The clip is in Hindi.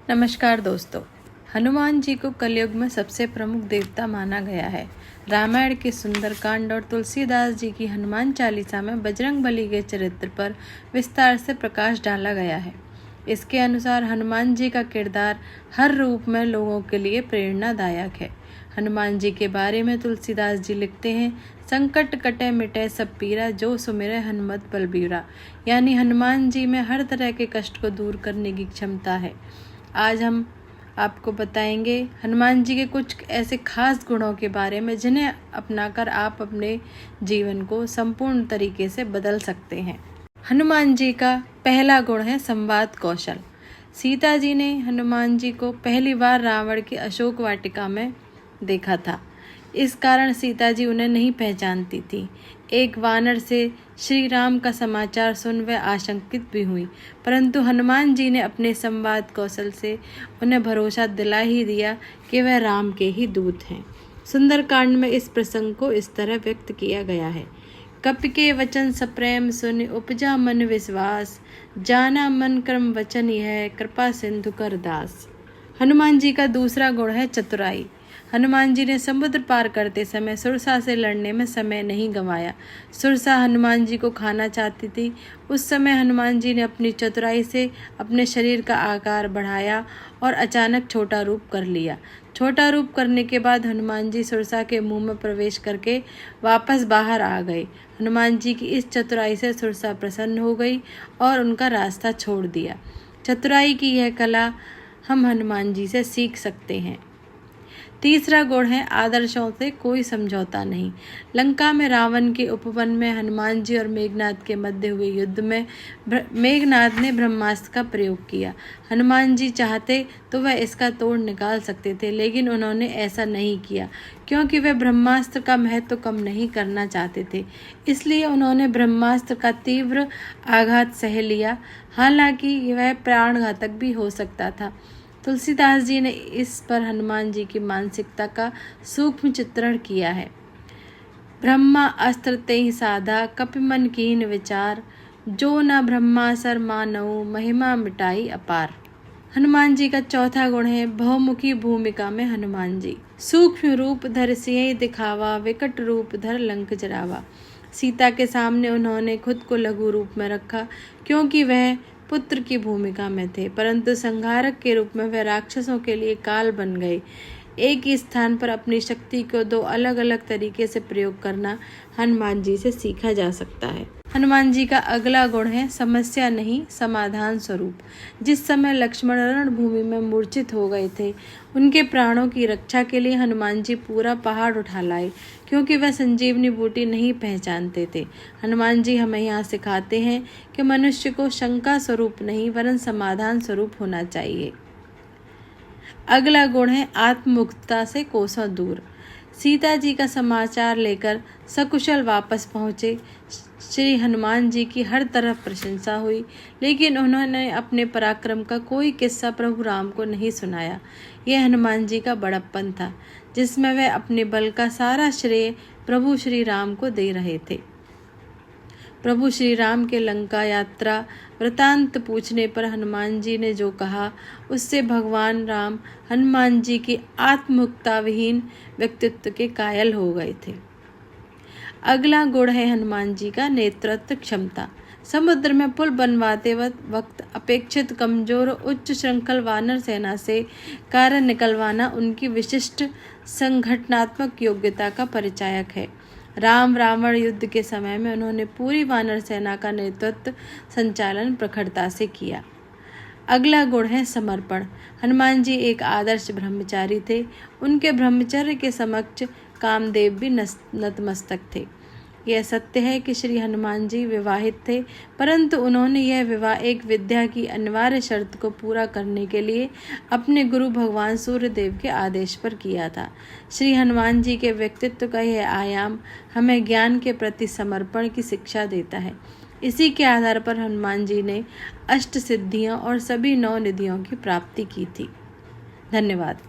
नमस्कार दोस्तों। हनुमान जी को कलयुग में सबसे प्रमुख देवता माना गया है। रामायण के सुंदरकांड और तुलसीदास जी की हनुमान चालीसा में बजरंगबली के चरित्र पर विस्तार से प्रकाश डाला गया है। इसके अनुसार हनुमान जी का किरदार हर रूप में लोगों के लिए प्रेरणादायक है। हनुमान जी के बारे में तुलसीदास जी लिखते हैं, संकट कटे मिटे सब पीरा, जो सुमिरे हनुमत बलबीरा। यानी हनुमान जी में हर तरह के कष्ट को दूर करने की क्षमता है। आज हम आपको बताएंगे हनुमान जी के कुछ ऐसे खास गुणों के बारे में जिन्हें अपनाकर आप अपने जीवन को संपूर्ण तरीके से बदल सकते हैं। हनुमान जी का पहला गुण है संवाद कौशल। सीता जी ने हनुमान जी को पहली बार रावण की अशोक वाटिका में देखा था। इस कारण सीता जी उन्हें नहीं पहचानती थी। एक वानर से श्री राम का समाचार सुन वह आशंकित भी हुई, परंतु हनुमान जी ने अपने संवाद कौशल से उन्हें भरोसा दिला ही दिया कि वह राम के ही दूत हैं। सुंदरकांड में इस प्रसंग को इस तरह व्यक्त किया गया है। कपि के वचन सप्रेम सुन, उपजा मन विश्वास, जाना मन क्रम वचन यह, कृपा सिंधु कर दास। हनुमान जी का दूसरा गुण है चतुराई। हनुमान जी ने समुद्र पार करते समय सुरसा से लड़ने में समय नहीं गंवाया। सुरसा हनुमान जी को खाना चाहती थी। उस समय हनुमान जी ने अपनी चतुराई से अपने शरीर का आकार बढ़ाया और अचानक छोटा रूप कर लिया। छोटा रूप करने के बाद हनुमान जी सुरसा के मुंह में प्रवेश करके वापस बाहर आ गए। हनुमान जी की इस चतुराई से सुरसा प्रसन्न हो गई और उनका रास्ता छोड़ दिया। चतुराई की यह कला हम हनुमान जी से सीख सकते हैं। तीसरा गुण है आदर्शों से कोई समझौता नहीं। लंका में रावण के उपवन में हनुमान जी और मेघनाद के मध्य हुए युद्ध में मेघनाद ने ब्रह्मास्त्र का प्रयोग किया। हनुमान जी चाहते तो वह इसका तोड़ निकाल सकते थे, लेकिन उन्होंने ऐसा नहीं किया क्योंकि वह ब्रह्मास्त्र का महत्व कम नहीं करना चाहते थे। इसलिए उन्होंने ब्रह्मास्त्र का तीव्र आघात सह लिया, हालांकि वह प्राणघातक भी हो सकता था। तुलसीदास जी ने इस पर हनुमान जी की मानसिकता का सूक्ष्म चित्रण किया है। ब्रह्मा अस्त्र तेहि साधा, कपि मन कीन विचार, जो न ब्रह्मासर मानऊ, महिमा मिटाई अपार। हनुमान जी का चौथा गुण है बहुमुखी भूमिका में हनुमान जी। सूक्ष्म रूप धर सिंह दिखावा, विकट रूप धर लंक जरावा। सीता के सामने उन्होंने खुद को लघु रूप में रखा क्योंकि वह पुत्र की भूमिका में थे, परंतु संहारक के रूप में वह राक्षसों के लिए काल बन गए। एक ही स्थान पर अपनी शक्ति को दो अलग अलग तरीके से प्रयोग करना हनुमान जी से सीखा जा सकता है। हनुमान जी का अगला गुण है समस्या नहीं समाधान स्वरूप। जिस समय लक्ष्मण रणभूमि में मूर्छित हो गए थे, उनके प्राणों की रक्षा के लिए हनुमान जी पूरा पहाड़ उठा लाए क्योंकि वह संजीवनी बूटी नहीं पहचानते थे। हनुमान जी हमें यहाँ सिखाते हैं कि मनुष्य को शंका स्वरूप नहीं वरन समाधान स्वरूप होना चाहिए। अगला गुण है आत्ममुक्तता से कोसों दूर। सीता जी का समाचार लेकर सकुशल वापस पहुँचे श्री हनुमान जी की हर तरफ प्रशंसा हुई, लेकिन उन्होंने अपने पराक्रम का कोई किस्सा प्रभु राम को नहीं सुनाया। यह हनुमान जी का बड़प्पन था, जिसमें वह अपने बल का सारा श्रेय प्रभु श्री राम को दे रहे थे। प्रभु श्री राम के लंका यात्रा वृतांत पूछने पर हनुमान जी ने जो कहा, उससे भगवान राम हनुमान जी की आत्ममुक्ता विहीन व्यक्तित्व के कायल हो गए थे। अगला गुण है हनुमान जी का नेतृत्व क्षमता। समुद्र में पुल बनवाते वक्त अपेक्षित कमजोर उच्च श्रृंखल वानर सेना से कार्य निकलवाना उनकी विशिष्ट संगठनात्मक योग्यता का परिचायक है। राम रावण युद्ध के समय में उन्होंने पूरी वानर सेना का नेतृत्व संचालन प्रखरता से किया। अगला गुण है समर्पण। हनुमान जी एक आदर्श ब्रह्मचारी थे। उनके ब्रह्मचर्य के समक्ष कामदेव भी नतमस्तक थे। यह सत्य है कि श्री हनुमान जी विवाहित थे, परंतु उन्होंने यह विवाह एक विद्या की अनिवार्य शर्त को पूरा करने के लिए अपने गुरु भगवान सूर्यदेव के आदेश पर किया था। श्री हनुमान जी के व्यक्तित्व का यह आयाम हमें ज्ञान के प्रति समर्पण की शिक्षा देता है। इसी के आधार पर हनुमान जी ने अष्ट सिद्धियों और सभी 9 निधियों की प्राप्ति की थी। धन्यवाद।